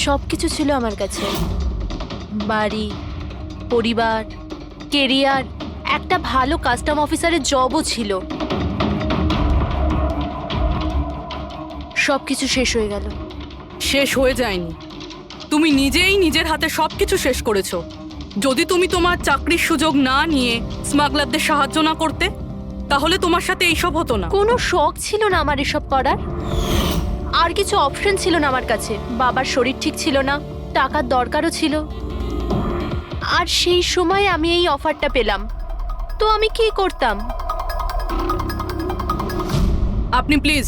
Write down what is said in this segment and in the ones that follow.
সবকিছু ছিল আমার কাছে, বাড়ি, পরিবার, কেরিয়ার, একটা ভালো কাস্টম অফিসারের জবও ছিল। সবকিছু শেষ হয়ে গেল। শেষ হয়ে যায়নি, তুমি নিজেই নিজের হাতে সবকিছু শেষ করেছো। যদি তুমি তোমার চাকরির সুযোগ না নিয়ে স্মাগলারদের সাহায্য না করতে, তাহলে তোমার সাথে এইসব হতো না। কোনো শখ ছিল না আমার এসব করার, আর কিছু অপশন ছিল না আমার কাছে। বাবার শরীর ঠিক ছিল না, টাকার দরকারও ছিল, আর সেই সময় আমি এই অফারটা পেলাম, তো আমি কি করতাম? আপনি প্লিজ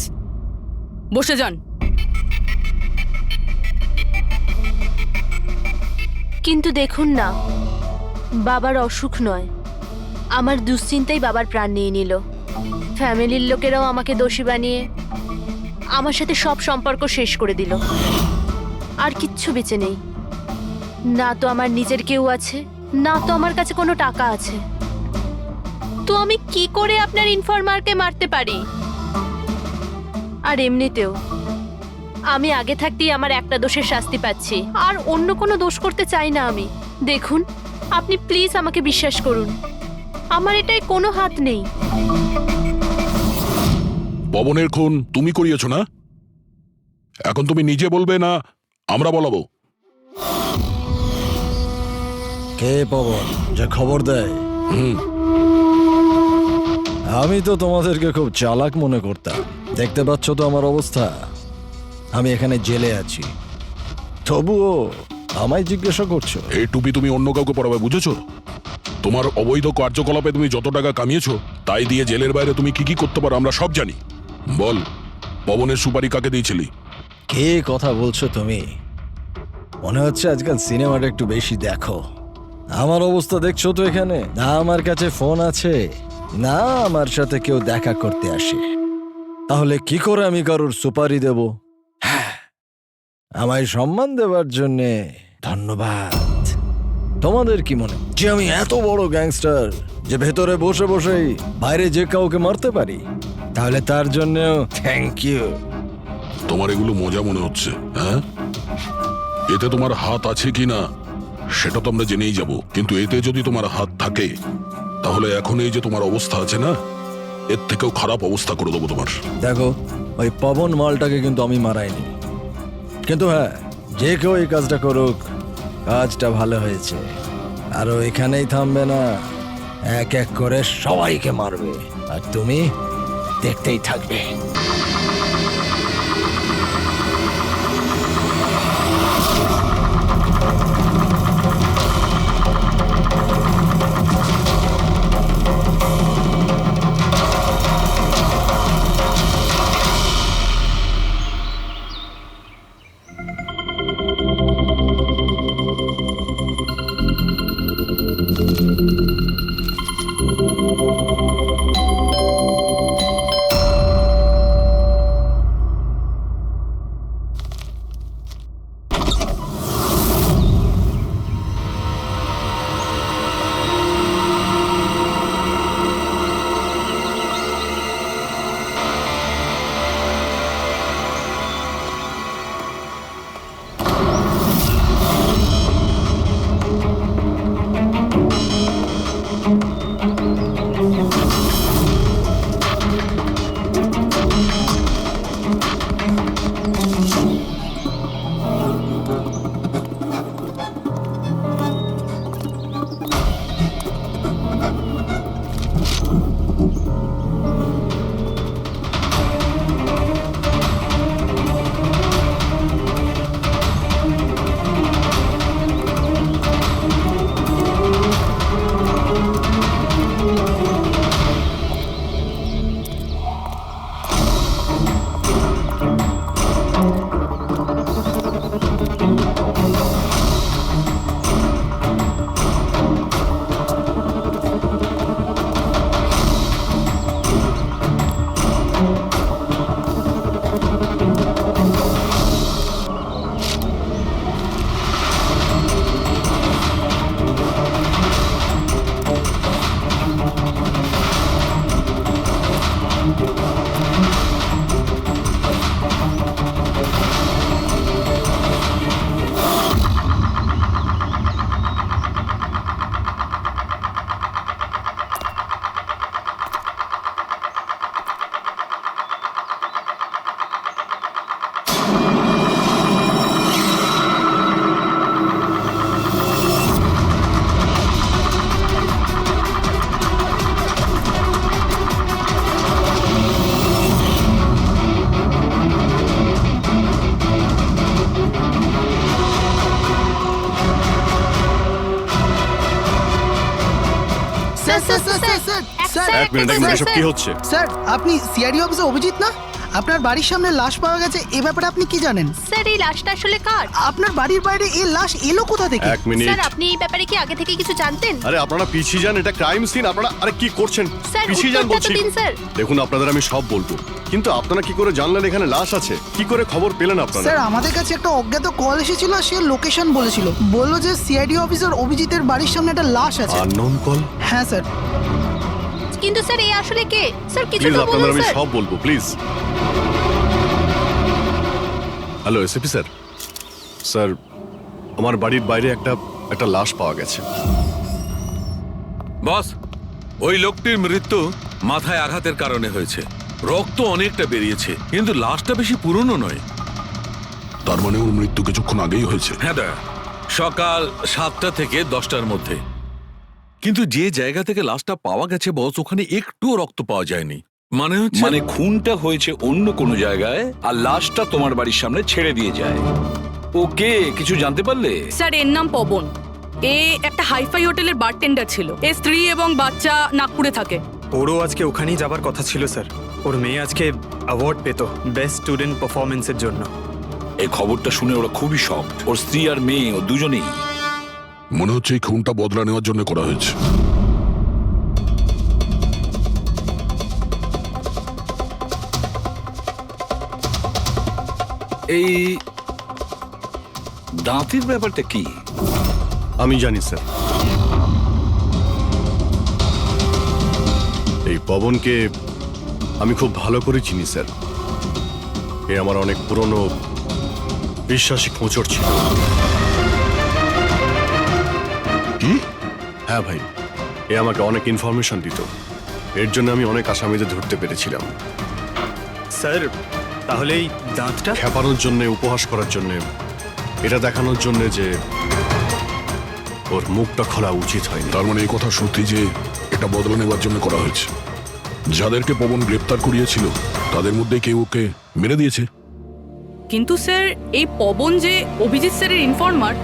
বসে যান। কিন্তু দেখুন না, বাবার অসুখ নয়, আমার দুশ্চিন্তাই বাবার প্রাণ নিয়ে নিল। ফ্যামিলির লোকেরাও আমাকে দোষী বানিয়ে আমার সাথে সব সম্পর্ক শেষ করে দিল। আর কিচ্ছু বেঁচে নেই, না তো আমার নিজের কেউ আছে, না তো আমার কাছে কোনো টাকা আছে। তো আমি কি করে আপনার ইনফরমারকে মারতে পারি? আর এমনিতেও আমি আগে থাকতেই আমার একটা দোষের শাস্তি পাচ্ছি, আর অন্য কোনো দোষ করতে চাই না আমি। দেখুন, আপনি প্লিজ আমাকে বিশ্বাস করুন, আমার এটায় কোনো হাত নেই। পবনের খুন তুমি করিয়েছো না? এখন তুমি নিজে বলবে না আমরা বলাবো? কে পবন যে খবর দেয়? আমি তো তোমাদেরকে খুব চালাক মনে করতাম। দেখতে পাচ্ছ তো আমার অবস্থা, আমি এখানে জেলে আছি, তবুও আমায় জিজ্ঞাসা করছো? এই টুপি তুমি অন্য কাউকে পরাবে, বুঝেছো? তোমার অবৈধ কার্যকলাপে তুমি যত টাকা কামিয়েছো, তাই দিয়ে জেলের বাইরে তুমি কি কি করতে পারো আমরা সব জানি। বল, পবনের সুপারি কাকে দিয়েছিলি? কে কথা বলছো তুমি? মনে হচ্ছে আজকাল সিনেমাটা একটু বেশি দেখো। আমার অবস্থা দেখছো তো, এখানে না আমার কাছে ফোন আছে, না আমার সাথে কেউ দেখা করতে আসে। তাহলে কি করে আমি কারোর সুপারি দেব? হ্যাঁ, আমায় সম্মান দেওয়ার জন্যে ধন্যবাদ। তোমাদের কি মনে যে আমি এত বড় গ্যাংস্টার যে ভেতরে বসে বসেই বাইরে যে কাউকে মারতে পারি? তাহলে তার জন্যও থ্যাংক ইউ। তোমার এগুলো মজা মনে হচ্ছে, হ্যাঁ? এতে তোমার হাত আছে কি না সেটা তো আমরা জেনেই যাব, কিন্তু এতে যদি তোমার হাত থাকে তাহলে এখন এই যে তোমার অবস্থা আছে না, এর থেকেও খারাপ অবস্থা করে দেবো তোমার। দেখো, ওই পবন মালটাকে কিন্তু আমি মারাইনি, কিন্তু হ্যাঁ, যে কেউ এই কাজটা করুক, কাজটা ভালো হয়েছে। আর ও এখানেই থামবে না, এক এক করে সবাইকে মারবে, আর তুমি দেখতেই থাকবে। এক মিনিট এক মিনিট, এসব কি হচ্ছে? স্যার আপনি সিআইডি অফিসার অভিজিৎ না? আপনার বাড়ির সামনে লাশ পাওয়া গেছে, এ ব্যাপারে আপনি কি জানেন? স্যার এই লাশটা আসলে কার? আপনার বাড়ির বাইরে এই লাশ এলো কোথা থেকে? এক মিনিট। স্যার আপনি এই ব্যাপারে কি আগে থেকে কিছু জানতেন? আরে আপনারা পিছিয়ে যান, এটা ক্রাইম সিন। আপনারা আরে কি করছেন? স্যার পিছিয়ে যান উত্তরটা তো বলছি। দিন স্যার। দেখুন আপনাদের আমি সব বলবো, কিন্তু আপনারা কি করে জানলেন এখানে লাশ আছে? কি করে খবর পেলেন আপনারা? স্যার আমাদের কাছে একটা অজ্ঞাত কল এসেছিল, সে লোকেশন বলেছিল, বললো যে সিআইডি অফিসার অভিজিতের বাড়ির সামনে একটা লাশ আছে। Unknown call? হ্যাঁ স্যার। কিন্তু স্যার এই আসলে কে? স্যার কিছু প্লিজ তো আপনাদের বলুন আমি স্যার। সব বলবো, please. Hello SAP sir. Sir আমার বাড়ির বাইরে একটা লাশ পাওয়া গেছে। বস, ওই লোকটির মৃত্যু মাথায় আঘাতের কারণে হয়েছে। রক্ত অনেকটা বেরিয়েছে, কিন্তু লাশটা বেশি পুরনো নয়। তার মানে ওর মৃত্যু কিছুক্ষণ আগেই হয়েছে। হ্যাঁ দা, সকাল 7টা থেকে 10টার মধ্যে। কিন্তু যে জায়গা থেকে লাশটা পাওয়া গেছে বস, ওখানে একটুও রক্ত পাওয়া যায়নি। মানে খুনটা হয়েছে অন্য কোনো জায়গায় আর লাশটা তোমার বাড়ির সামনে ছেড়ে দিয়ে যায়। ওকে কিছু জানতে পারলে? স্যার এর নাম পবন। এ একটা হাইফাই হোটেলের বারটেন্ডার ছিল। এর স্ত্রী এবং বাচ্চা নাগপুরে থাকে। ওরও আজকে ওখানেই যাবার কথা ছিল স্যার। ওর মেয়ে আজকে অ্যাওয়ার্ড পেত বেস্ট স্টুডেন্ট পারফরমেন্সের জন্য। এই খবরটা শুনে ওরা খুবই শকড। ওর স্ত্রী আর মেয়ে ও দুজনেই। মনে হচ্ছে এই খুনটা বদলা নেওয়ার জন্য করা হয়েছে। এই দাঁতের ব্যাপারটা কি? আমি জানি স্যার। এই পবনকে আমি খুব ভালো করে চিনি স্যার। এ আমার অনেক পুরনো বিশ্বাসী খোঁচর ছিল। কি? হ্যাঁ ভাই, এ আমাকে অনেক ইনফরমেশন দিত। এর জন্য আমি অনেক আসামিদের ধরতে পেরেছিলাম। স্যার তাহলে এই দাঁতটা? খেপানোর জন্য, উপহাস করার জন্য, এটা দেখানোর জন্য যে ওর মুখটা খোলা উচিত হয়নি। তার মানে এই কথা সত্যি যে এটা বদলা নেওয়ার জন্য করা হয়েছে। যাদেরকে পবন গ্রেপ্তার করিয়েছিল তাদের মধ্যে কেউ ওকে মেরে দিয়েছে। কিন্তু স্যার এই পবন যে অভিজিৎ স্যারের ইনফরমার,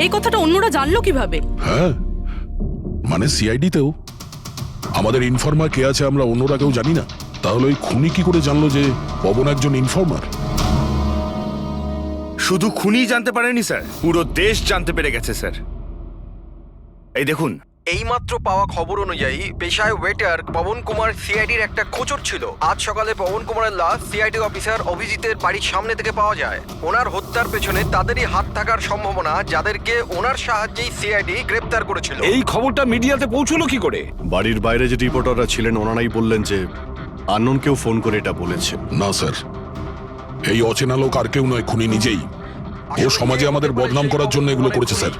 এই কথাটা অন্যরা জানলো কিভাবে? হ্যাঁ, মানে সিআইডিতেও আমাদের ইনফর্মার কে আছে আমরা অন্যরা কেউ জানি না। তাহলে ওই খুনি কি করে জানলো যে পবন একজন ইনফর্মার? শুধু খুনি জানতে পারেনি স্যার, পুরো দেশ জানতে পেরে গেছে স্যার। এই দেখুন, এইমাত্র পাওয়া খবর অনুযায়ী পেশায় ওয়েটার পবন কুমার সিআইডির একটা খোঁচর ছিল। আজ সকালে পবন কুমারের লাশ সিআইডি অফিসার অভিজিতের বাড়ির সামনে থেকে পাওয়া যায়। ওনার হত্যার পেছনে তাদেরই হাত থাকার সম্ভাবনা, যাদেরকে ওনার সাহায্যেই সিআইডি গ্রেপ্তার করেছিল। এই খবরটা মিডিয়াতে পৌঁছলো কি করে? বাড়ির বাইরে যে রিপোর্টাররা ছিলেন ওনারাই বললেন যে আননোন কেউ ফোন করে এটা বলেছে। না স্যার, এই অচেনা লোক আর কেউ নয়, খুনি নিজেই। ও সমাজে আমাদের বদনাম করার জন্য এগুলো করেছে স্যার।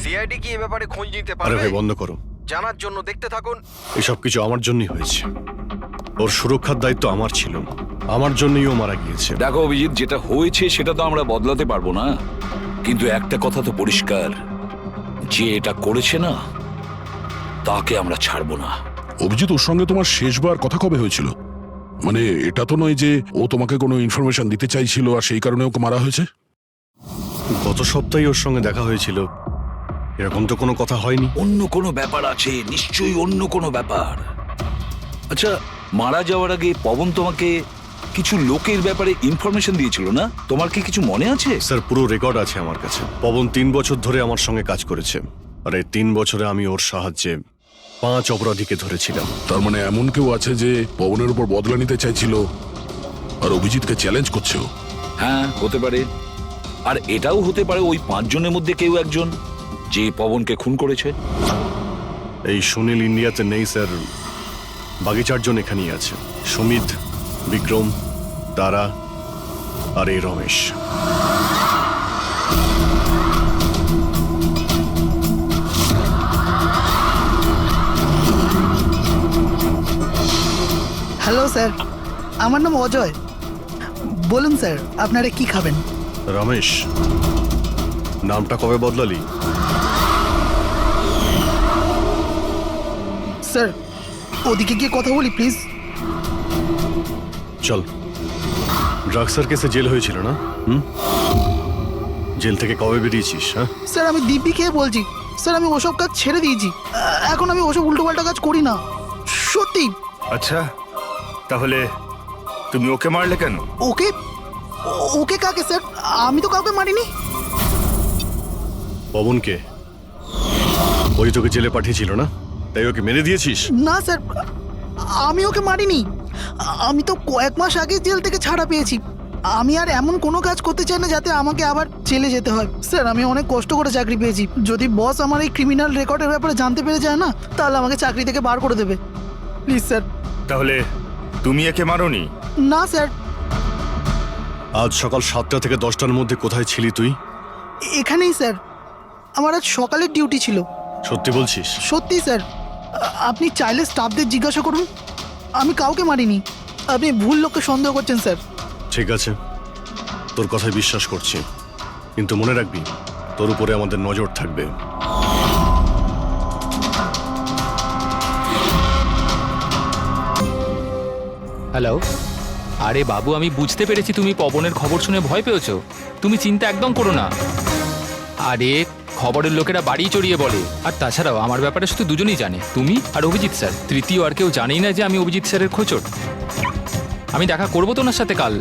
সিআইডি কি এ ব্যাপারে খোঁজ নিতে আরে পারবে? ভাই বন্ধ করো, জানার জন্য দেখতে থাকুন। এসব কিছু আমার জন্যই হয়েছে। ওর সুরক্ষার দায়িত্ব আমার ছিল, আমার জন্যই ও মারা গিয়েছে। দেখো অভিজিৎ, যেটা হয়েছে সেটা তো আমরা বদলাতে পারবো না, কিন্তু একটা কথা তো পরিষ্কার, যে এটা করেছে না তাকে আমরা ছাড়বো না। অভিজিৎ, ওর সঙ্গে তোমার শেষবার কথা কবে হয়েছিল? মানে এটা তো নয় যে ও তোমাকে কোনো ইনফরমেশন দিতে চাইছিল আর সেই কারণে ওকে মারা হয়েছে? গত সপ্তাহে ওর সঙ্গে দেখা হয়েছিল, এরকম তো কোনো কথা হয়নি। অন্য কোনো ব্যাপার আছে, নিশ্চয়ই অন্য কোনো ব্যাপার। আচ্ছা, মারা যাওয়ার আগে পবন তোমাকে কিছু লোকের ব্যাপারে ইনফরমেশন দিয়েছিল না? তোমার কি কিছু মনে আছে? স্যার পুরো রেকর্ড আছে আমার কাছে। পবন 3 বছর ধরে আমার সঙ্গে কাজ করেছে, আর এই 3 বছরে আমি ওর সাহায্যে 5 অপরাধীকে ধরেছিলাম। তার মানে এমন কেউ আছে যে পবনের উপর বদলা নিতে চাইছিল আর অভিজিৎকে চ্যালেঞ্জ করছে ও? হ্যাঁ, হতে পারে। আর এটাও হতে পারে ওই 5 জনের মধ্যে কেউ একজন যে পবনকে খুন করেছে। এই সুনীল ইন্ডিয়াতে নেই স্যার, বাকি 4 জন এখানেই আছে। সুমিত, বিক্রম, তারা আর এই রমেশ। হ্যালো স্যার, আমার নাম অজয়। বলুন স্যার, আপনারা কি খাবেন? রমেশ, নামটা কবে বদলালি? স্যার ওদিকে গিয়ে কথা বলি প্লিজ। চল। ড্রাগসের কেসে জেল হয়েছিল না? জেল থেকে কবে বেরিয়েছিস? হ্যাঁ স্যার আমি দিব্যি খেয়ে বলছি, স্যার আমি ওসব কাজ ছেড়ে দিয়েছি। এখন আমি ওসব উল্টোপাল্টা কাজ করি না। সত্যি। আচ্ছা, তাহলে তুমি ওকে মারলে কেন? ওকে? ওকে কাকে স্যার? আমি তো কাউকে মারিনি। পবনকে? ওই তোকে জেলে পাঠিয়েছিল না, তাই ওকে মেরে দিয়েছিস? না স্যার, আমি ওকে মারিনি। আমি তো কয়েক মাস আগে জেল থেকে ছাড়া পেয়েছি। আমি আর এমন কোনো কাজ করতে চাই না যাতে আমাকে আবার জেলে যেতে হয়। স্যার, আমি অনেক কষ্ট করে চাকরি পেয়েছি। যদি বস আমার এই ক্রিমিনাল রেকর্ডের ব্যাপারে জানতে পেরে যায় না, তাহলে আমাকে চাকরি থেকে বার করে দেবে। Please sir. তাহলে তুমি একে মারোনি? না স্যার। আজ সকাল 7টা থেকে 10টার মধ্যে কোথায় ছিলি তুই? এখানেই স্যার। আমার আজ সকালের ডিউটি ছিল। সত্যি বলছিস? সত্যি স্যার। আপনি চাইলে স্টাফদের জিজ্ঞাসা করুন, আমি কাউকে মারিনি। আপনি ভুল লোককে সন্দেহ করছেন স্যার। ঠিক আছে, তোর কথায় বিশ্বাস করছি, কিন্তু মনে রাখবি তোর উপরে আমাদের নজর থাকবে। হ্যালো, আরে বাবু, আমি বুঝতে পেরেছি তুমি পবনের খবর শুনে ভয় পেয়েছো। তুমি চিন্তা একদম করো না। আরে খবরের লোকেরা বাড়ি চড়িয়ে বলে। আর তাছাড়াও আমার ব্যাপারে শুধু দুজনেই জানে, তুমি আর অভিজিৎ স্যার। তৃতীয় আর কেউ জানেই না যে আমি অভিজিৎ স্যারের খোঁচর। আমি দেখা করবো তো ওনার সাথে কাল।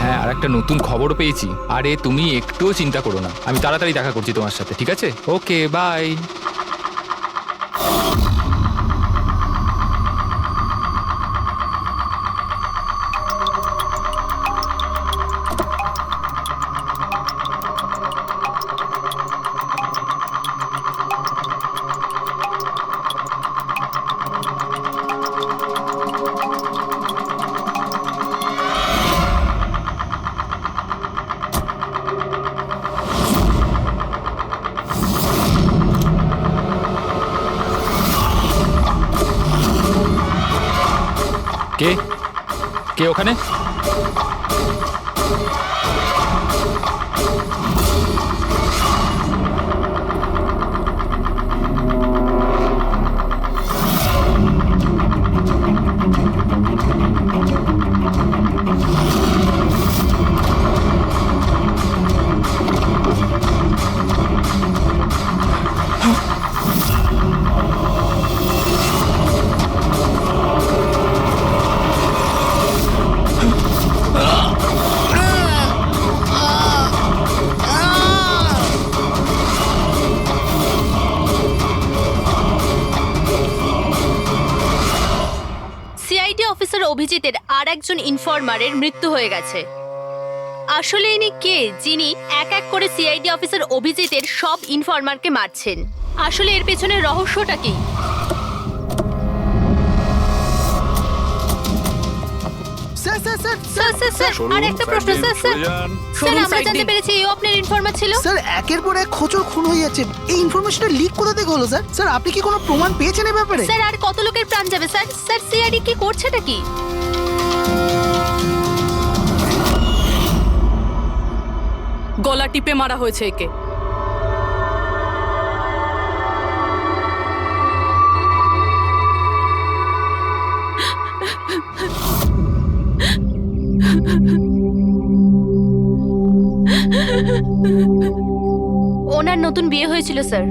হ্যাঁ, আর একটা নতুন খবরও পেয়েছি। আরে তুমি একটুও চিন্তা করো না, আমি তাড়াতাড়ি দেখা করছি তোমার সাথে, ঠিক আছে? ওকে, বাই। কে কে ওখানে? সিআইডি অফিসার অভিজিতের আর একজন ইনফরমারের মৃত্যু হয়ে গেছে। আসলে ইনি কে, যিনি এক এক করে সিআইডি অফিসার অভিজিতের সব ইনফরমারকে মারছেন? আসলে এর পেছনের রহস্যটা কি? স্যার স্যার স্যার স্যার আর একটা প্রশ্ন স্যার। স্যার আমরা জানতে পেরেছি এও আপনার ইনফরমার ছিল। স্যার, একের পর এক খোঁচর খুন হয়ে যাচ্ছে। এই ইনফরমেশনটা লিক কোথা থেকে হলো স্যার? স্যার, আপনি কি কোনো প্রমাণ পেয়েছেন এই ব্যাপারে? স্যার, আর কত লোকের প্রাণ যাবে স্যার? স্যার, সিআইডি কি করছেটা কি? গলা টিপে মারা হয়েছে একে। ওনার নতুন বিয়ে হয়েছিল স্যার।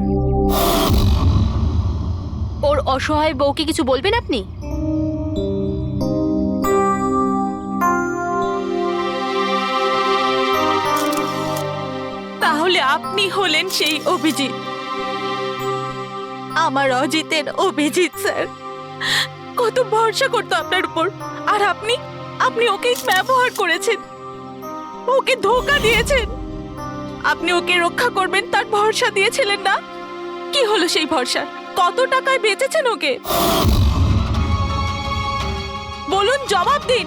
ওর অসহায় বউকে কিছু বলবেন আপনি? তাহলে আপনি হলেন সেই অভিজিৎ, আমার অজিতের অভিজিৎ স্যার। কত ভরসা করতো আপনার উপর, আর আপনি ওকে ব্যবহার করেছেন, ওকে ধোঁকা দিয়েছেন। আপনি ওকে রক্ষা করবেন তার ভরসা দিয়েছিলেন না? কি হলো সেই ভরসা? কত টাকায় বেচেছেন ওকে? বলুন, জবাব দিন।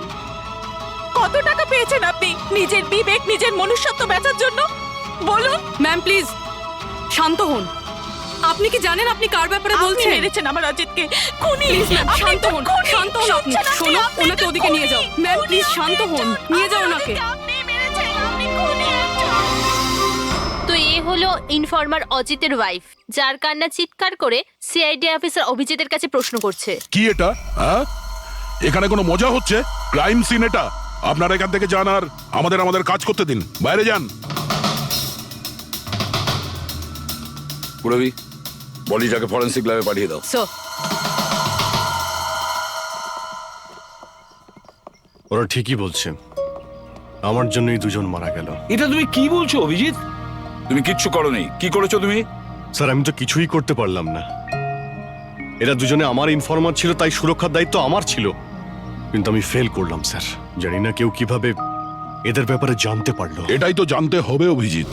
কত টাকা পেয়েছেন আপনি নিজের বিবেক, নিজের মনুষ্যত্ব বেচার জন্য? বলুন। ম্যাম প্লিজ শান্ত হন। আপনি কি জানেন আপনি কার ব্যাপারে বলছেন? মেরেছেন আমার অজিতকে, খুনি। প্লিজ ম্যাম, শান্ত হন, শান্ত হন আপনি। শোনো, ওনাকে ওদিকে নিয়ে যাও। ম্যাম প্লিজ শান্ত হন, নিয়ে যাও ওনাকে। তো এ হলো ইনফরমার অজিতের ওয়াইফ, যার কান্না চিৎকার করে সিআইডি অফিসার অভিজিতের কাছে প্রশ্ন করছে। কি এটা? হ্যাঁ, এখানে কোনো মজা হচ্ছে? ক্রাইম সিন এটা। আপনারা এখান থেকে যান আর আমাদের কাজ করতে দিন। বাইরে যান। পুরবি, বডিটাকে ফরেন্সিক ল্যাবে পাঠিয়ে দাও। স্যার। ওরা ঠিকই বলছে, আমার জন্যই দুজন মারা গেল। এটা তুমি কি বলছো অভিজিৎ? তুমি কিচ্ছু করোনি। কি করেছো তুমি? স্যার আমি তো কিছুই করতে পারলাম না। এরা দুজনে আমার ইনফরমার ছিল, তাই সুরক্ষার দায়িত্ব আমার ছিল, কিন্তু আমি ফেল করলাম স্যার। জানি না কেউ কিভাবে এদের ব্যাপারে জানতে পারলো। এটাই তো জানতে হবে অভিজিৎ।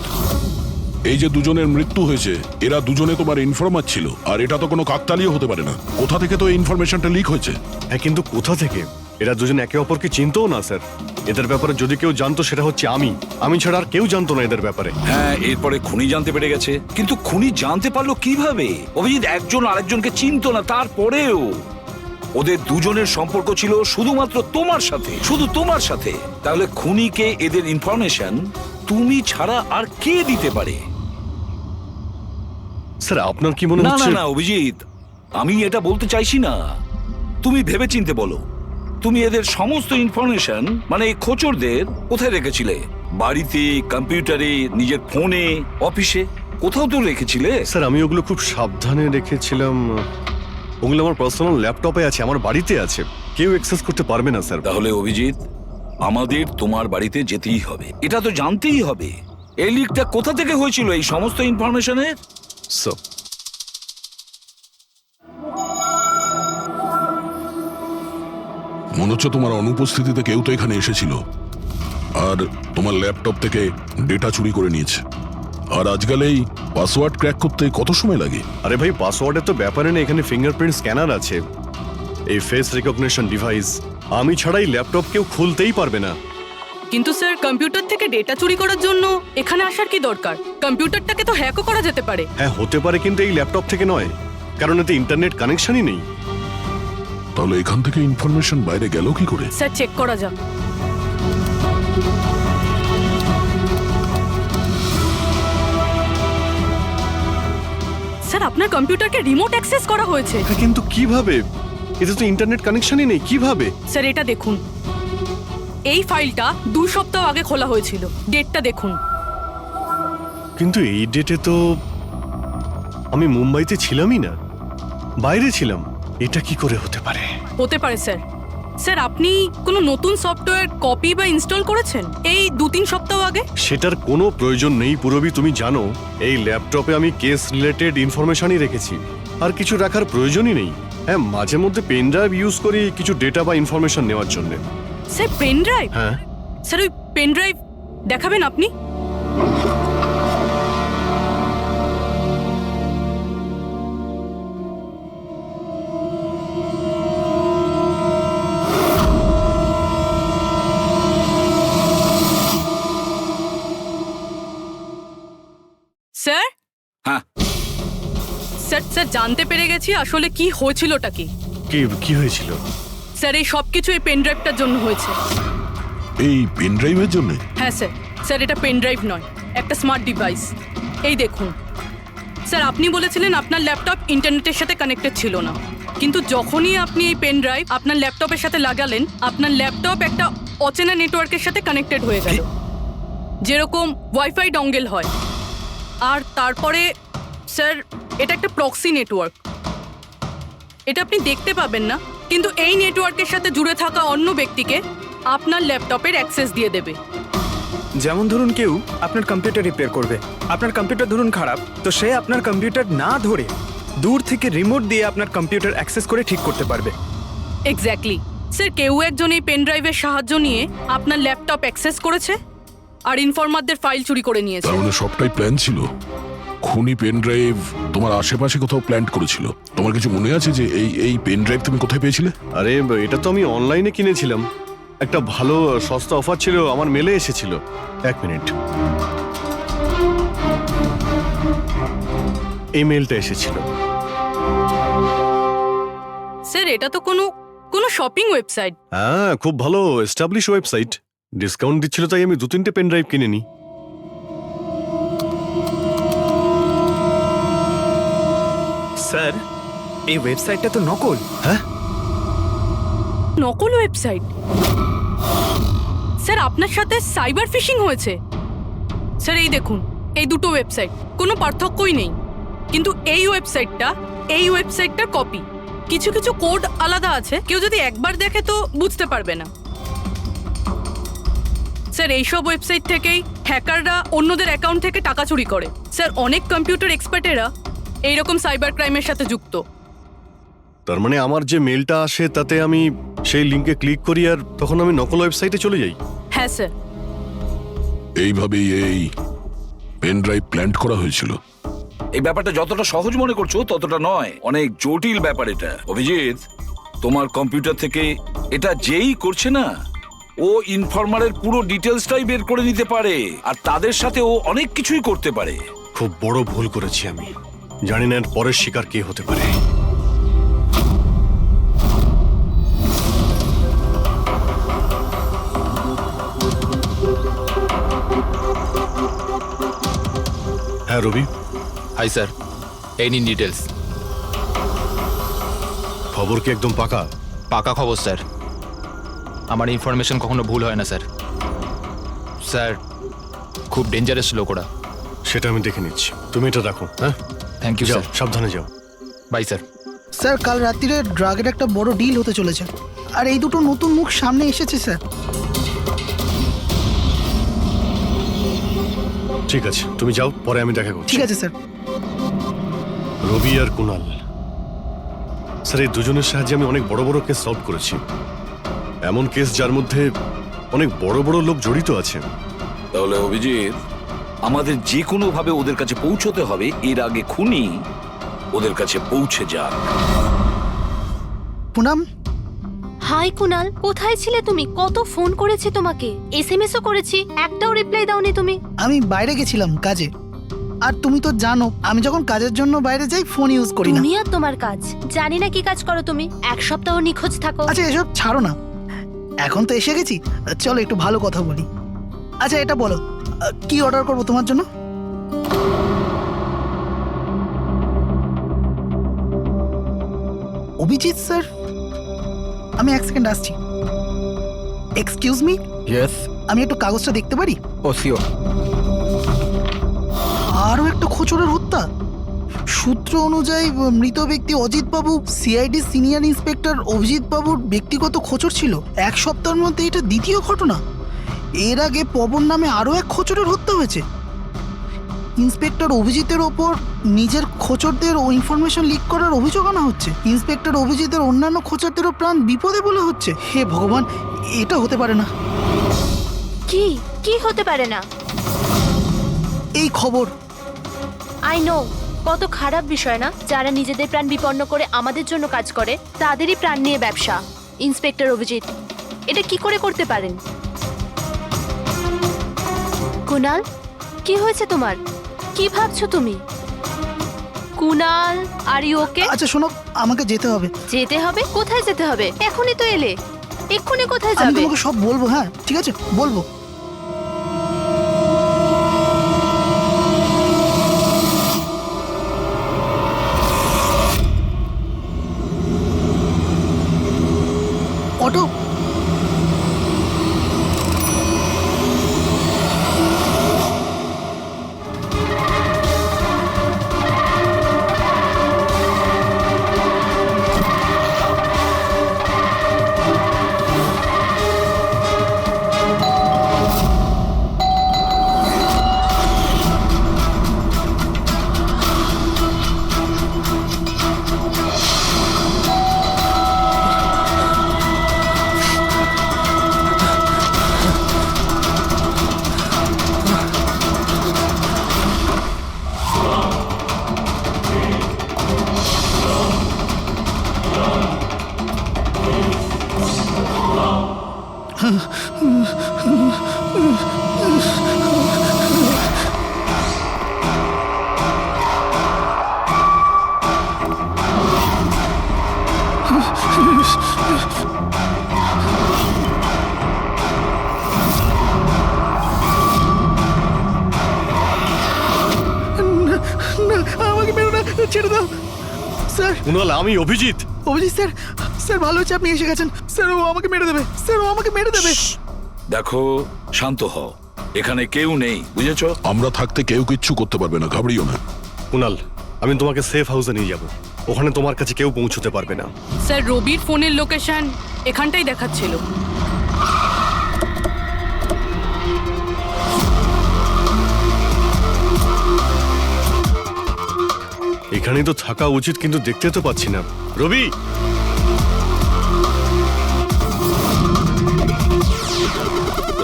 এই যে দুজনের মৃত্যু হয়েছে, এরা দুজনে তোমার ইনফরমার ছিল, আর এটা তো কোনো কাকতালীয় হতে পারে না। কোথা থেকে তো এই ইনফরমেশনটা লিক হয়েছে? হ্যাঁ, কিন্তু কোথা থেকে? এরা দুজন একে অপরকে চিনতও না স্যার। এদের ব্যাপারে যদি কেউ জানতো সেটা হচ্ছে আমি ছাড়া আর কেউ জানতো না এদের ব্যাপারে। হ্যাঁ, এরপরে খুনি জানতে পেরে গেছে। কিন্তু খুনি জানতে পারলো কিভাবে? অভিজিৎ একজন আরেকজনকে চিনতো না, তারপরেও ওদের দুজনের সম্পর্ক ছিল শুধুমাত্র তোমার সাথে, শুধু তোমার সাথে। তাহলে খুনিকে এদের ইনফরমেশন তুমি ছাড়া আর কে দিতে পারে? স্যার আপনার কি মনে না হচ্ছে? না না অভিজিৎ, আমি এটা বলতে চাইছি না। তুমি ভেবেচিন্তে বলো, তুমি এদের সমস্ত ইনফরমেশন মানে খোঁচরদের কোথায় রেখেছিলে? বাড়িতে, কম্পিউটারে, নিজের ফোনে, অফিসে, কোথাও তো রেখেছিলে। স্যার আমি ওগুলো খুব সাবধানে রেখেছিলাম। ওগুলো আমার পার্সোনাল ল্যাপটপে আছে, আমার বাড়িতে আছে, কেউ অ্যাক্সেস করতে পারবে না স্যার। তাহলে অভিজিৎ, আমাদের তোমার বাড়িতে যেতেই হবে, এটা তো জানতেই হবে এই লিকটা কোথা থেকে হয়েছিল এই সমস্ত ইনফরমেশনের। স্যার মনে হচ্ছে তোমার অনুপস্থিতিতে কেউ তো এখানে এসেছিল, আর তোমার ল্যাপটপ থেকে ডেটা চুরি করে নিয়েছে। আর আজকাল এই পাসওয়ার্ড ক্র্যাক করতে কত সময় লাগে? আরে ভাই, পাসওয়ার্ডের তো ব্যাপারে না, এখানে ফিঙ্গারপ্রিন্ট স্ক্যানার আছে, এই ফেস রিকগনিশন ডিভাইস। আমি ছাড়াই ল্যাপটপ কেউ খুলতেই পারবে না। কিন্তু স্যার, কম্পিউটার থেকে ডেটা চুরি করার জন্য এখানে আসার কি দরকার? কম্পিউটারটাকে তো হ্যাকও করা যেতে পারে। হ্যাঁ হতে পারে, কিন্তু এই ল্যাপটপ থেকে নয়, কারণ এতে ইন্টারনেট কানেকশনই নেই। তাহলে এখান থেকে ইনফরমেশন বাইরে গেল কি করে? স্যার চেক করা যাক। স্যার আপনার কম্পিউটারকে রিমোট অ্যাক্সেস করা হয়েছে। কিন্তু কিভাবে? এতে তো ইন্টারনেট কানেকশনই নেই, কিভাবে? স্যার এটা দেখুন, এই ফাইলটা 2 সপ্তাহ আগে খোলা হয়েছিল। ডেটটা দেখুন। কিন্তু এই ডেটে তো আমি মুম্বাইতে ছিলামই না, বাইরে ছিলাম। এটা কি করে হতে পারে? হতে পারে স্যার। স্যার আপনি কোনো নতুন সফটওয়্যার কপি বা ইনস্টল করেছেন এই 2-3 সপ্তাহ আগে? সেটার কোনো প্রয়োজন নেই পুরবি, তুমি জানো এই ল্যাপটপে আমি কেস রিলেটেড ইনফরমেশনই রেখেছি, আর কিছু রাখার প্রয়োজনই নেই। হ্যাঁ, মাঝে মধ্যে পেন ড্রাইভ ইউজ করি কিছু ডেটা বা ইনফরমেশন নেওয়ার জন্য। Sir pen drive? হ্যাঁ স্যার ওই পেন ড্রাইভ দেখাবেন আপনি? স্যার? হ্যাঁ স্যার স্যার জানতে পেরে গেছি আসলে কি হয়েছিলটা কি। কি হয়েছিল? স্যার এই সব কিছু এই পেন ড্রাইভটার জন্য হয়েছে। এই পেন ড্রাইভের জন্য? হ্যাঁ স্যার। স্যার এটা পেন ড্রাইভ নয়, একটা স্মার্ট ডিভাইস। এই দেখুন স্যার, আপনি বলেছিলেন আপনার ল্যাপটপ ইন্টারনেটের সাথে কানেক্টেড ছিল না, কিন্তু যখনই আপনি এই পেন ড্রাইভ আপনার ল্যাপটপের সাথে লাগালেন, আপনার ল্যাপটপ একটা অচেনা নেটওয়ার্কের সাথে কানেক্টেড হয়ে গেল, যেরকম ওয়াইফাই ডঙ্গেল হয়। আর তারপরে স্যার এটা একটা প্রক্সি নেটওয়ার্ক। এটা আপনি দেখতে পাবেন না, কিন্তু এই নেটওয়ার্কের সাথে জুড়ে থাকা অন্য ব্যক্তিকে আপনার ল্যাপটপের অ্যাক্সেস দিয়ে দেবে। যেমন ধরুন কেউ আপনার কম্পিউটার রিপেয়ার করবে, আপনার কম্পিউটার ধরুন খারাপ, তো সে আপনার কম্পিউটার না ধরে দূর থেকে রিমোট দিয়ে আপনার কম্পিউটার অ্যাক্সেস করে ঠিক করতে পারবে। এক্স্যাক্টলি স্যার, কেউ একজন এই পেন ড্রাইভের সাহায্য নিয়ে আপনার ল্যাপটপ অ্যাক্সেস করেছে আর ইনফরমারদের ফাইল চুরি করে নিয়েছে। তার মানে সবটাই প্ল্যান ছিল। খুনি পেন ড্রাইভ তোমার আশেপাশে কোথাও প্ল্যান্ট করেছিল। তোমার কিছু মনে আছে যে এই পেন ড্রাইভ তুমি কোথায় পেয়েছিলে? আরে এটা তো আমি অনলাইনে কিনেছিলাম, একটা ভালো সস্তা অফার ছিল, আমার মেলে এসেছিল। 1 মিনিট, এই মেলটা এসেছিল। স্যার এটা তো কোনো শপিং ওয়েবসাইট। হ্যাঁ, খুব ভালো এস্টাবলিশ ওয়েবসাইট, ডিসকাউন্ট দিচ্ছিল, তাই আমি 2-3টে পেন ড্রাইভ কিনে নিই। স্যার এই ওয়েবসাইটটা তো নকল। হ্যাঁ, নকল ওয়েবসাইট? স্যার আপনার সাথে সাইবার ফিশিং হয়েছে। স্যার এই দেখুন, এই দুটো ওয়েবসাইট কোনো পার্থক্যই নেই, কিন্তু এই ওয়েবসাইটটার কপি। কিছু কিছু কোড আলাদা আছে, কেউ যদি একবার দেখে তো বুঝতে পারবে না। স্যার এইসব ওয়েবসাইট থেকেই হ্যাকাররা অন্যদের অ্যাকাউন্ট থেকে টাকা চুরি করে। স্যার অনেক কম্পিউটার এক্সপার্টেরা এইরকম সাইবার ক্রাইমের সাথে যুক্ত। তার মানে আমার যে মেলটা আসে তাতে আমি সেই লিঙ্কে ক্লিক করি আর তখন আমি নকল ওয়েবসাইটে চলে যাই। হ্যাঁ স্যার। এইভাবেই এই পেন ড্রাইভ প্ল্যান্ট করা হয়েছিল। এই ব্যাপারটা যতটা সহজ মনে করছো ততটা নয়, অনেক জটিল ব্যাপার এটা। অভিজিৎ, তোমার কম্পিউটার থেকে এটা যেই করছে না, ও ইনফরমারের পুরো ডিটেলসটাই বের করে নিতে পারে আর তাদের সাথে ও অনেক কিছুই করতে পারে। খুব বড় ভুল করেছি আমি, জানি না এর পরের শিকার কে হতে পারে। হ্যাঁ রবি। হাই স্যার, এই নিন ডিটেলস। খবর কি একদম পাকা? পাকা খবর স্যার, আমার ইনফরমেশন কখনো ভুল হয় না স্যার। স্যার খুব ডেঞ্জারাস লোক ওরা। সেটা আমি দেখে নিচ্ছি, তুমি এটা রাখো। হ্যাঁ, থ্যাংক ইউ যাও, স্যার। সাবধানে যাও। By sir. স্যার কাল রাত্রিরে ড্রাগের একটা বড় ডিল হতে চলেছে, আর এই দুটো নতুন মুখ সামনে এসেছে স্যার। ঠিক আছে, তুমি যাও, পরে আমি দেখা করছি। ঠিক আছে স্যার। রবি আর কুনাল, স্যার এই দুজনের সাহায্যে আমি অনেক বড় বড় কেস সলভ করেছি। এমন কেস যার মধ্যে অনেক বড় বড় লোক জড়িত আছে। তাহলে অভিজিৎ, আমাদের যে কোনো ভাবে ওদের কাছে পৌঁছতে হবে এর আগে খুনি ওদের কাছে পৌঁছে যাক। পুনাম, হাই কুনাল, কোথায় ছিলে তুমি? কত ফোন করেছি তোমাকে, এসএমএসও করেছি, একটাও রিপ্লাই দাওনি তুমি। আমি বাইরে গেছিলাম কাজে, আর তুমি তো জানো আমি যখন কাজের জন্য বাইরে যাই ফোন ইউজ করি না। তুমি আর তোমার কাজ, জানি না কি কাজ করো তুমি, এক সপ্তাহ নিখোঁজ থাকো। আচ্ছা এসব ছাড়ো না, এখন তো এসে গেছি, চলো একটু ভালো কথা বলি। আচ্ছা এটা বলো, কি অর্ডার করবো তোমার জন্য? অভিজিৎ স্যার, আমি এক সেকেন্ড আসছি। Excuse me, yes. আমি একটু কাগজটা দেখতে পারি? ও শিওর। আরও একটা খোঁচরের হত্যা। সূত্র অনুযায়ী মৃত ব্যক্তি অজিত বাবু সিআইডি সিনিয়র ইন্সপেক্টর অভিজিৎ বাবুর ব্যক্তিগত খোঁচর ছিল। এক সপ্তাহের মধ্যে এটা দ্বিতীয় ঘটনা। এর আগে পবন নামে আরও এক খোঁচরের হত্যা হয়েছে। ইন্সপেক্টর অভিজিতের ওপর নিজের খোঁচরদের ও ইনফরমেশন লিক করার অভিযোগ আনা হচ্ছে। ইন্সপেক্টর অভিজিতের অন্যান্য খোঁচরদেরও প্রাণ বিপদে বলে হচ্ছে। হে ভগবান, এটা হতে পারে না। কি কি হতে পারে না? এই খবর। আই নো, কত খারাপ বিষয় না? যারা নিজেদের প্রাণ বিপন্ন করে আমাদের জন্য কাজ করে তাদেরই প্রাণ নিয়ে ব্যবসা। ইন্সপেক্টর অভিজিৎ এটা কি করে করতে পারেন? কুনাল, কি হয়েছে তোমার? কি ভাবছো তুমি? Kunal, are you okay? আচ্ছা শোনো, আমাকে যেতে হবে। যেতে হবে? কোথায় যেতে হবে? এখনই তো এলে, এক্ষুনি কোথায় আমি যাবে? তোমাকে সব বলবো। হ্যাঁ ঠিক আছে, বলবো। অটো, আমাকে মেরো না, ছেড়ে দাও স্যার। কুনাল, আমি অভিজিৎ। অভিজিৎ স্যার, স্যার ভালো হচ্ছে আপনি এসে গেছেন। স্যার ও আমাকে মেরে দেবে, স্যার ও আমাকে মেরে দেবে। দেখো, শান্ত হও, এখানে কেউ নেই, বুঝেছো? আমরা থাকতে কেউ কিচ্ছু করতে পারবে না, ঘাবড়িও না। কুনাল, আমি তোমাকে সেফ হাউসে নিয়ে যাব, ওখানে তোমার কাছে কেউ পৌঁছতে পারবে না। স্যার রবির ফোনের লোকেশন এখানটাই দেখাচ্ছিল। এখানেই তো থাকা উচিত, কিন্তু দেখতে তো পাচ্ছি না। রবি,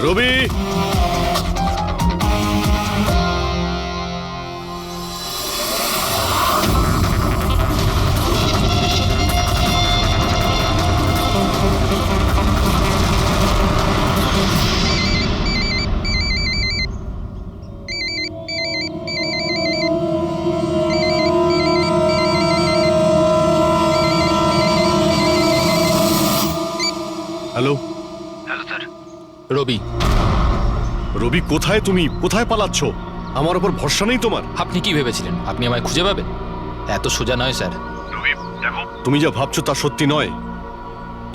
রবি, হ্যালো। রবি, রবি, কোথায় তুমি? কোথায় পালাচ্ছ? আমার উপর ভরসা নেই তোমার? আপনি কি ভেবেছিলেন আপনি আমায় খুঁজে পাবেন? এত সোজা নয় স্যার। রবি, দেখো, তুমি যা ভাবছো তা সত্যি নয়।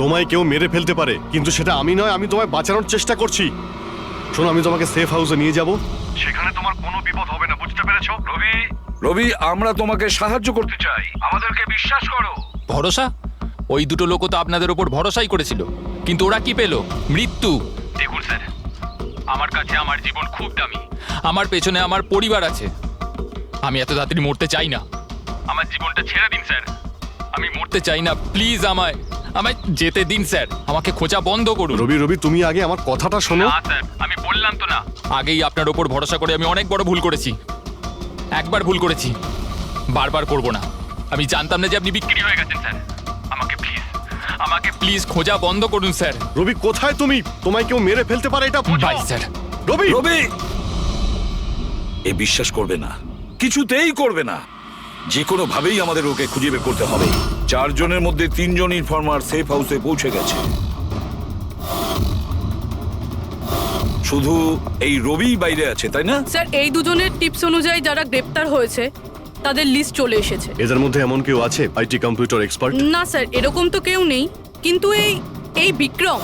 তোমায় কেউ মেরে ফেলতে পারে, কিন্তু সেটা আমি নয়। আমি তোমায় বাঁচানোর চেষ্টা করছি। শোনো, আমি তোমাকে সেফ হাউসে নিয়ে যাব, সেখানে তোমার কোনো বিপদ হবে না, বুঝতে পেরেছো? রবি, রবি, আমরা তোমাকে সাহায্য করতে চাই, আমাদেরকে বিশ্বাস করো। ভরসা? ওই দুটো লোকও তো আপনাদের ওপর ভরসাই করেছিল, কিন্তু ওরা কি পেল? মৃত্যু। দেখুন স্যার, আমার কাছে আমার জীবন খুব দামি। আমার পেছনে আমার পরিবার আছে। আমি এত তাড়াতাড়ি মরতে চাই না। আমার জীবনটা ছেড়ে দিন স্যার, আমি মরতে চাই না। প্লিজ আমায় যেতে দিন স্যার, আমাকে খোঁজা বন্ধ করুন। রবি, রবি, তুমি আগে আমার কথাটা শোনো। না স্যার, আমি বললাম তো না, আগেই আপনার ওপর ভরসা করে আমি অনেক বড় ভুল করেছি। একবার ভুল করেছি, বারবার করব না। আমি জানতাম না যে আপনি বিক্রি হয়ে গেছেন স্যার। আমাকে প্লিজ খোঁজা বন্ধ করুন স্যার। রবি, কোথায় তুমি? তোমায় কেউ মেরে ফেলতে পারে, এটা বুঝো। By sir. রবি, রবি, এ বিশ্বাস করবে না, কিছুতেই করবে না। যে কোনো ভাবেই আমাদের ওকে খুঁজে বের করতে হবে। 4 জনের মধ্যে 3 জন ইনফর্মার সেফ হাউসে পৌঁছে গেছে। শুধু এই রবি বাইরে আছে, তাই না? স্যার, এই দুজনের টিপস অনুযায়ী যারা গ্রেপ্তার হয়েছে তাদের লিস্ট চলে এসেছে। এদের মধ্যে এমন কেউ আছে আইটি কম্পিউটার এক্সপার্ট? না স্যার, এরকম তো কেউ নেই, কিন্তু এই বিক্রম।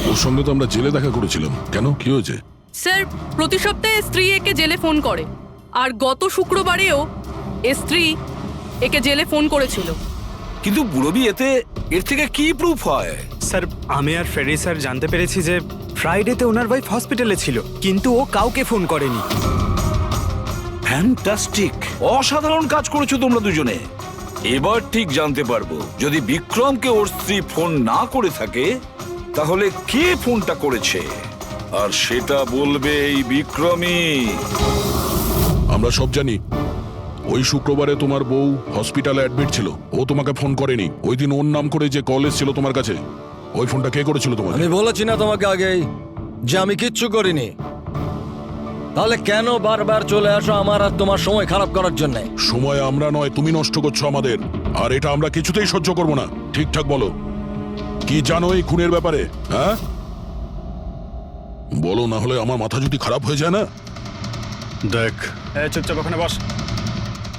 ওর সঙ্গে তো আমরা জেলে দেখা করেছিলাম। কেন, কি হয়েছে? স্যার, প্রতি সপ্তাহে স্ত্রী একে জেলে ফোন করে, আর গত শুক্রবারেও স্ত্রী একে জেলে ফোন করেছিল। কিন্তু রবি, এর থেকে কি প্রুফ হয়? স্যার, আমি আর ফেরি স্যার জানতে পেরেছি যে ফ্রাইডেতে ওনার ওয়াইফ হসপিটালে ছিল, কিন্তু ও কাউকে ফোন করেনি। ফ্যান্টাস্টিক, অসাধারণ কাজ করেছো তোমরা দুজনে। এবার ঠিক জানতে পারবো, যদি বিক্রমকে ওর স্ত্রী ফোন না করে থাকে, তাহলে কে ফোনটা করেছে, আর সেটা বলবে এই বিক্রমই। আমরা সব জানি ওই শুক্রবারে তোমার বউ হসপিটালে অ্যাডমিট ছিল। ও তোমাকে ফোন করেনি। ওই দিন ওর নাম করে যে কল এসেছিল তোমার কাছে, ওই ফোনটা কে করেছিল তোমাকে? আমি বলেছি না তোমাকে আগেই যে আমি কিচ্ছু করিনি? তাহলে কেন বারবার চলে আসো আমার আর তোমার সময় খারাপ করার জন্য? সময় আমরা নয়, তুমি নষ্ট করছো আমাদের, আর এটা আমরা কিছুতেই সহ্য করব না। ঠিকঠাক বলো, কি জানো এই খুনের ব্যাপারে? হ্যাঁ বলো, না হলে আমার মাথা যদি খারাপ হয়ে যায় না। দেখ, চুপচাপ ওখানে বস।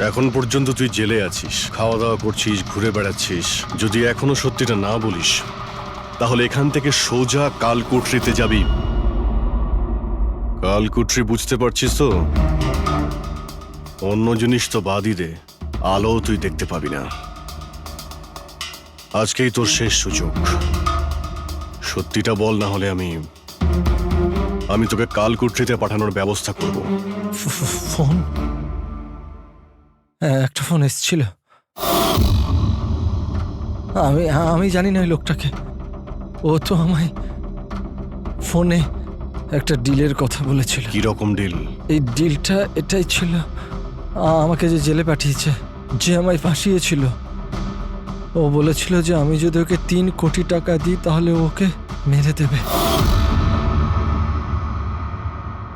এখন পর্যন্ত তুই জেলে আছিস, খাওয়া দাওয়া করছিস, ঘুরে বেড়াচ্ছিস। যদি এখনো সত্যিটা না বলিস, তাহলে এখান থেকে সোজা কালকুটরিতে যাবি। কালকুটরি বুঝতে পারছিস তো? অন্য জিনিস তো বাদই দে, আলো তুই দেখতে পাবি না। আজকেই তোর শেষ সুযোগ। সত্যিটা বল, না হলে আমি তোকে কালকুটরিতে পাঠানোর ব্যবস্থা করব। ফোন? হ্যাঁ, একটা ফোন এসেছিল। আমি জানি না ওই লোকটাকে। ও তো আমায় ফোনে একটা ডিলের কথা বলেছিল। কি রকম ডিল? এই ডিলটা এটাই ছিল, আমাকে যে জেলে পাঠিয়েছে, যে আমায় ফাঁসিয়েছিল, ও বলেছিল যে আমি যদি ওকে 3 কোটি টাকা দিই তাহলে ওকে মেরে দেবে।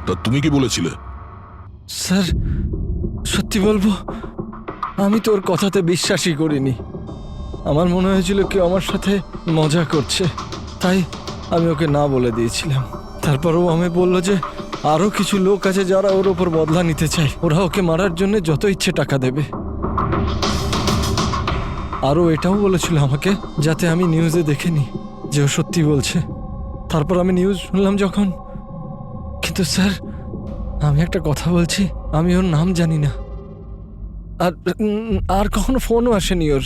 তা তুমি কি বলেছিলে? স্যার, সত্যি বলবো, আমি তোর কথাতে বিশ্বাসই করিনি। আমার মনে হয়েছিল কেউ আমার সাথে মজা করছে, তাই আমি ওকে না বলে দিয়েছিলাম। তারপর ও আমি বলল যে আরো কিছু লোক আছে যারা ওর ওপর বদলা নিতে চায়, ওরা ওকে মারার জন্য যত ইচ্ছে টাকা দেবে। আরও এটাও বলেছিল আমাকে যাতে আমি নিউজে দেখে নি যে ও সত্যি বলছে। তারপর আমি নিউজ শুনলাম যখন। কিন্তু স্যার, আমি একটা কথা বলছি, আমি ওর নাম জানি না, আর কখনো ফোনও আসেনি ওর।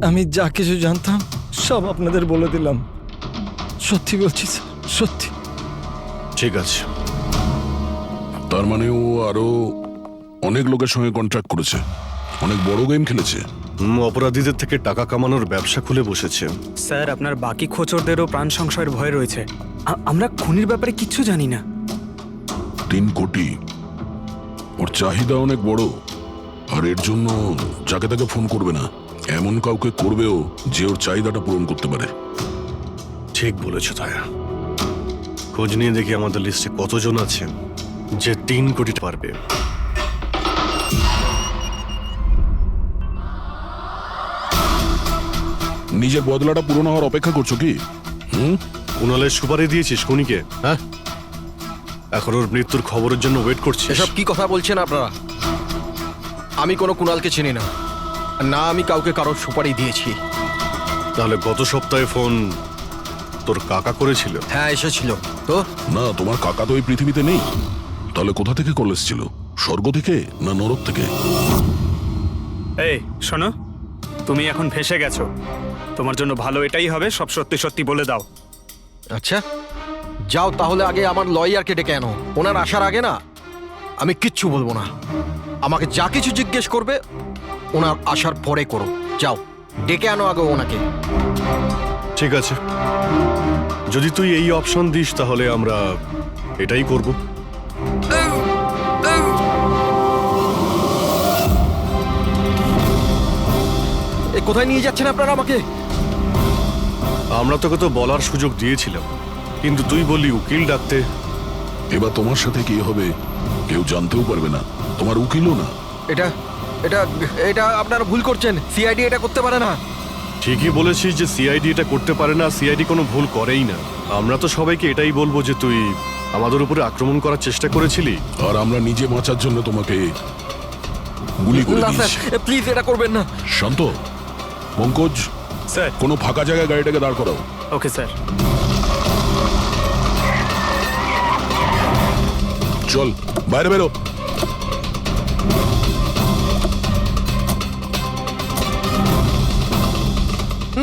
আমি যা কিছু জানতাম সব আপনাদের বলে দিলাম। সত্যি বলছি স্যার, সত্যি। ঠিক আছে। তার মানে ও আরো অনেক লোকের সঙ্গে কন্ট্রাক্ট করেছে, অনেক বড় গেম খেলেছে। অপরাধীদের থেকে টাকা কামানোর ব্যবসা খুলে বসেছে। স্যার আপনার বাকি খোঁচরদেরও প্রাণ সংশয়ের ভয় রয়েছে। আমরা খুনির ব্যাপারে কিচ্ছু জানি না। 3 কোটি, ওর চাহিদা অনেক বড়, আর এর জন্য যাকে তাকে ফোন করবে না, এমন কাউকে করবেও যে ওর চাহিদাটা পূরণ করতে পারে। ঠিক বলেছ তায়া। খোঁজ নিয়ে দেখি আমাদের লিস্টে কতজন আছেন যে 3 কোটি পারবে। নিজের বদলাটা পূরণ হওয়ার অপেক্ষা করছো কি? কুণালের সুপারি দিয়েছিস খুনিকে? হ্যাঁ, এখন ওর মৃত্যুর খবরের জন্য ওয়েট করছিস? এসব কি কথা বলছেন আপনারা? আমি কোনো কুণালকে চিনি না, না আমি কাউকে কারোর সুপারি দিয়েছি। তাহলে গত সপ্তাহে ফোন তোর কাকা করেছিল? হ্যাঁ এসেছিল তো। না, তোমার কাকা তো এই পৃথিবীতে নেই। তাহলে কোথা থেকে কল এসেছিল? স্বর্গ থেকে না নরক থেকে? এই শোনো, তুমি এখন ফেঁসে গেছো। তোমার জন্য ভালো এটাই হবে সব সত্যি সত্যি বলে দাও। আচ্ছা যাও তাহলে, আগে আমার লয়ারকে ডেকে আনো। ওনার আসার আগে না আমি কিচ্ছু বলবো না। আমাকে যা কিছু জিজ্ঞেস করবে ওনার আসার পরে করো। যাও ডেকে আনো আগে ওনাকে। ঠিক আছে, যদি তুই এই অপশন দিস তাহলে আমরা এটাই করব। কোথায় নিয়ে যাচ্ছেন আপনারা আমাকে? আমরা তোকে তো বলার সুযোগ দিয়েছিলাম, কিন্তু তুই বললি উকিল ডাকতে। এবার তোমার সাথে কি হবে কেউ জানতেও পারবে না, তোমার উকিলও না। এটা এটা এটা আপনারা ভুল করছেন। সিআইডি এটা করতে পারে না। ঠিকই বলেছিস যে সিআইডি এটা করতে পারে না, সিআইডি কোনো ভুল করেই না। আমরা তো সবাইকে এটাই বলবো যে তুই আমাদের উপরে আক্রমণ করার চেষ্টা করেছিলি, আর আমরা নিজে বাঁচার জন্য তোমাকে গুলি করে না দিয়েছি। স্যার প্লিজ এটা করবেন না। শান্ত, পঙ্কজ স্যার। কোনো ফাঁকা জায়গায় গাড়িটাকে দাঁড় করাও। Okay sir. চল বাইরে বেরো।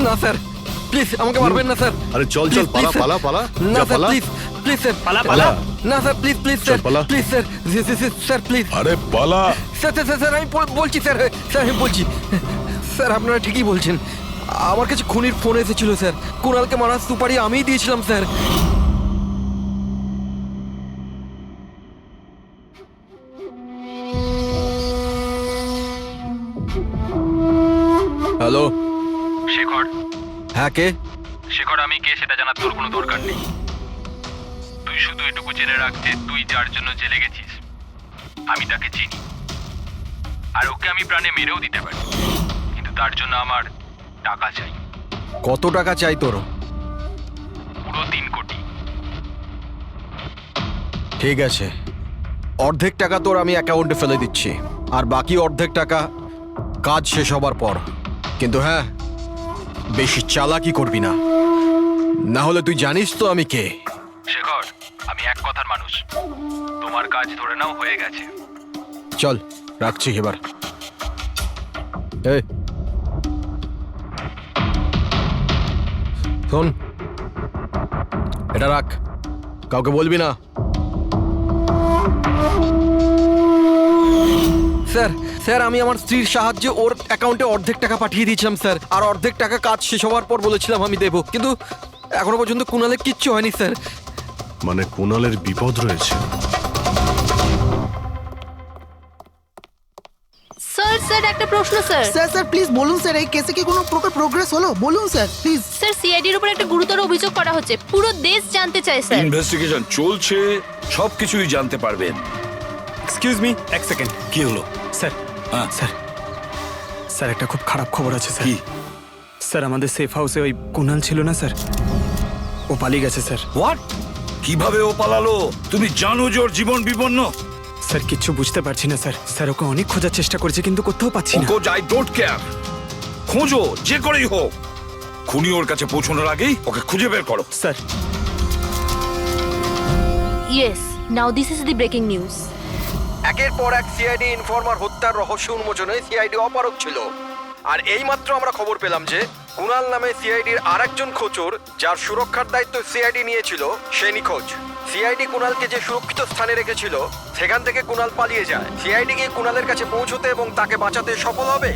না স্যার প্লিজ আমাকে মারবেন না স্যার। আরে চল চল, Please, পালা please, পালা পালা, না যা স্যার পালা। প্লিজ প্লিজ স্যার পালা পালা। না স্যার প্লিজ প্লিজ চল, স্যার পালা। Please sir sir please. আরে পালা। স্যার স্যার স্যার আমি বলছি স্যার, স্যার আমি বলছি স্যার আপনারা ঠিকই বলছেন। আমার কাছে খুনির ফোন এসেছিল স্যার। কুণালকে মারার সুপারি আমিই দিয়েছিলাম স্যার। হ্যালো শেখর। হ্যাঁ কে? শেখর আমি কে সেটা জানার তোর কোনো দরকার নেই। তুই শুধু এটুকু জেনে রাখ যে তুই যার জন্য জেলে গেছিস আমি তাকে চিনি, আর ওকে আমি প্রাণে মেরেও দিতে পারি, কিন্তু তার জন্য আমার টাকা চাই। কত টাকা চাই তোর? পুরো 3 কোটি। ঠিক আছে, অর্ধেক টাকা তোর আমি অ্যাকাউন্টে ফেলে দিচ্ছি, আর বাকি অর্ধেক টাকা কাজ শেষ হবার পর। কিন্তু হ্যাঁ, বেশি চালাকি করবি না, না হলে তুই জানিস তো আমি কে। শেখর আমি এক কথার মানুষ, তোমার কাজ ধরে নাও হয়ে গেছে। চল রাখছি এবার। এই শোন, এটা রাখ, কাউকে বলবি না। স্যার স্যার আমি আমার স্ত্রীর সাহায্যে ওর অ্যাকাউন্টে অর্ধেক টাকা পাঠিয়ে দিয়েছিলাম স্যার, আর অর্ধেক টাকা কাজ শেষ হওয়ার পর বলেছিলাম আমি দেবো, কিন্তু এখনো পর্যন্ত কুণালের কিচ্ছু হয়নি স্যার। মানে কুণালের বিপদ রয়েছে। স্যার স্যার একটা প্রশ্ন স্যার। স্যার স্যার প্লিজ বলুন স্যার, এই কেসে কি কোনো প্রকার প্রোগ্রেস হলো? বলুন স্যার প্লিজ। স্যার সিআইডির উপর একটা গুরুতর অভিযোগ করা হচ্ছে, পুরো দেশ জানতে চায় স্যার। ইনভেস্টিগেশন চলছে, সবকিছুই জানতে পারবেন। এক্সকিউজ মি, এক সেকেন্ড। কি হলো? স্যার হ্যাঁ। স্যার স্যার একটা খুব খারাপ খবর আছে স্যার। কি? স্যার আমাদের সেফ হাউসে ওই কুণাল ছিল না স্যার, ও পালিয়ে গেছে স্যার। হোয়াট? কিভাবে ও পালালো? তুমি জানো যে ওর জীবন বিপন্ন? স্যার কিচ্ছু বুঝতে পারছি না স্যার। স্যার ওকে অনেক খোঁজার চেষ্টা করেছে কিন্তু কোথাও পাচ্ছি না। ওকে আই ডোন্ট কেয়ার, খোঁজো যে করেই হোক, খুনি ওর কাছে পৌঁছানোর আগেই ওকে খুঁজে বের করো। Sir yes, now this is the breaking news. একের পর এক সিআইডি ইনফর্মার হত্যার রহস্য উন্মোচনে সিআইডি অপারগ ছিল, আর এইমাত্র আমরা খবর পেলাম যে কুণাল নামে সিআইডির আরেকজন খোঁচর, যার সুরক্ষার দায়িত্ব সিআইডি নিয়েছিল, সে নিখোঁজ। সিআইডি কুণালকে যে সুরক্ষিত স্থানে রেখেছিল সেখান থেকে কুণাল পালিয়ে যায়। সিআইডি গিয়ে কুণালের কাছে পৌঁছতে এবং তাকে বাঁচাতে সফল হবে।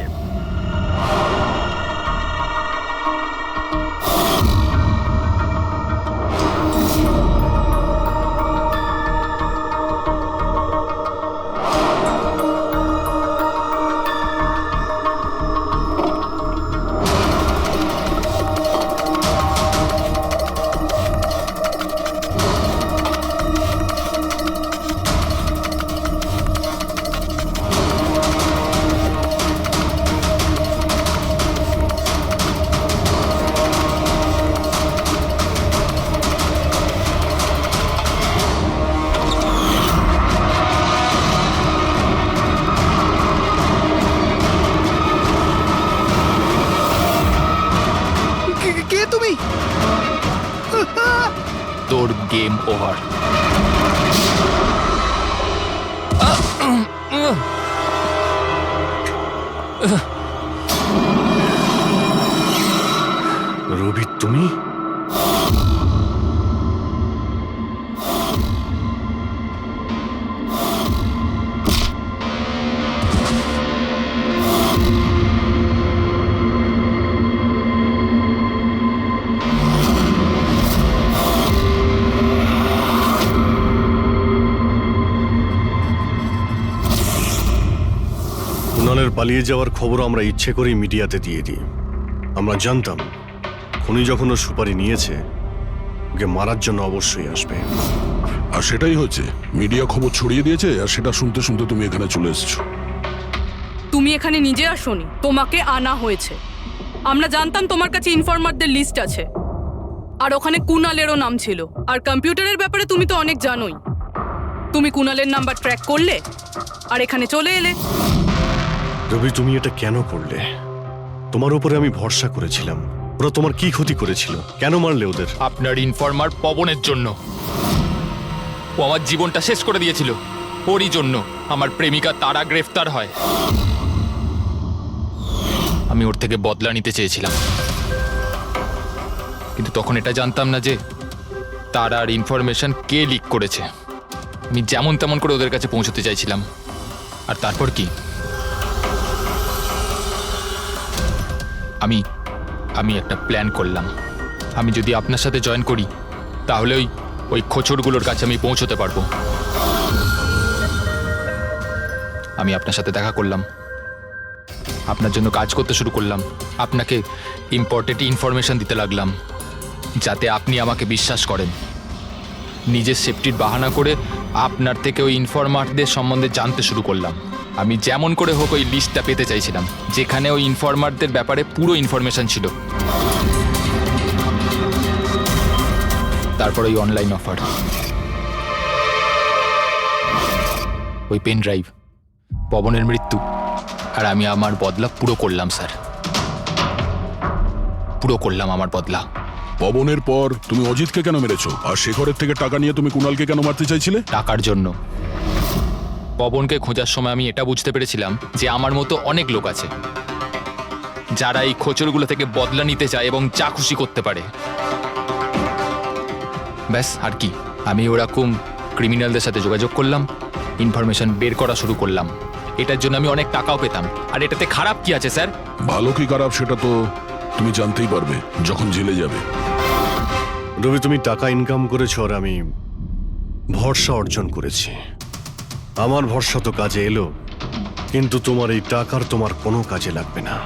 কে তুমি? তোর গেম ওভার। রবি তুমি? কুণালের পালিয়ে যাওয়ার খবর আমরা ইচ্ছে করেই মিডিয়াতে দিয়ে দিই। আমরা জানতাম খুনি যখন ওর সুপারি নিয়েছে ওকে মারার জন্য অবশ্যই আসবে। আর সেটাই হচ্ছে, মিডিয়া খবর ছড়িয়ে দিয়েছে আর সেটা শুনতে শুনতে তুমি এখানে চলে এসেছো। তুমি এখানে নিজে আসোনি, তোমাকে আনা হয়েছে। আমরা জানতাম তোমার কাছে ইনফরমারদের লিস্ট আছে, আর ওখানে কুণালেরও নাম ছিল। আর কম্পিউটারের ব্যাপারে তুমি তো অনেক জানোই। তুমি কুণালের নাম্বার ট্র্যাক করলে আর এখানে চলে এলে। রবি তুমি এটা কেন করলে? তোমার উপরে আমি ভরসা করেছিলাম। ওরা তোমার কি ক্ষতি করেছিল? কেন মারলে ওদের? আপনার ইনফরমার পবনের জন্য। ও আমার জীবনটা শেষ করে দিয়েছিল। ওরই জন্য আমার প্রেমিকা তারা গ্রেফতার হয়। আমি ওর থেকে বদলা নিতে চেয়েছিলাম, কিন্তু তখন এটা জানতাম না যে তারার ইনফরমেশন কে লিক করেছে। আমি যেমন তেমন করে ওদের কাছে পৌঁছতে চাইছিলাম। আর তারপর কি, আমি একটা প্ল্যান করলাম। আমি যদি আপনার সাথে জয়েন করি তাহলে ওই খোঁচরগুলোর কাছে আমি পৌঁছতে পারবো। আমি আপনার সাথে দেখা করলাম, আপনার জন্য কাজ করতে শুরু করলাম, আপনাকে ইম্পর্টেন্ট ইনফরমেশন দিতে লাগলাম যাতে আপনি আমাকে বিশ্বাস করেন। নিজের সেফটির বাহানা করে আপনার থেকে ওই ইনফরমারদের সম্বন্ধে জানতে শুরু করলাম। আমি যেমন করে হোক ওই লিস্টটা পেতে চাইছিলাম যেখানে ওই ইনফরমারদের ব্যাপারে পুরো ইনফরমেশন ছিল। তারপর ওই অনলাইন অফার, ওই পেন ড্রাইভ, পবনের মৃত্যু, আর আমি আমার বদলা পুরো করলাম স্যার। পুরো করলাম আমার বদলা। পবনের পর তুমি অজিতকে কেন মেরেছো? আর শেখরের থেকে টাকা নিয়ে তুমি কুণালকে কেন মারতে চাইছিলে? টাকার জন্য। পবনকে খোঁজার সময় আমি এটা বুঝতে পেরেছিলাম যে আমার মতো অনেক লোক আছে যারা এই খোঁচরগুলো থেকে বদলা নিতে চায় এবং যা খুশি করতে পারে। ব্যাস, আর কি। আমি ওরকম ক্রিমিনালদের সাথে যোগাযোগ করলাম, ইনফরমেশন বের করা শুরু করলাম। এটার জন্য আমি অনেক টাকাও পেতাম। আর এটাতে খারাপ কি আছে স্যার? ভালো কি খারাপ সেটা তো তুমি জানতেই পারবে যখন জেলে যাবে। রবি তুমি টাকা ইনকাম করেছো আর আমি ভরসা অর্জন করেছি। আমার ভরসা তো কাজে এলো, কিন্তু তোমার এই টাকার তোমার কোনো কাজে লাগবে না।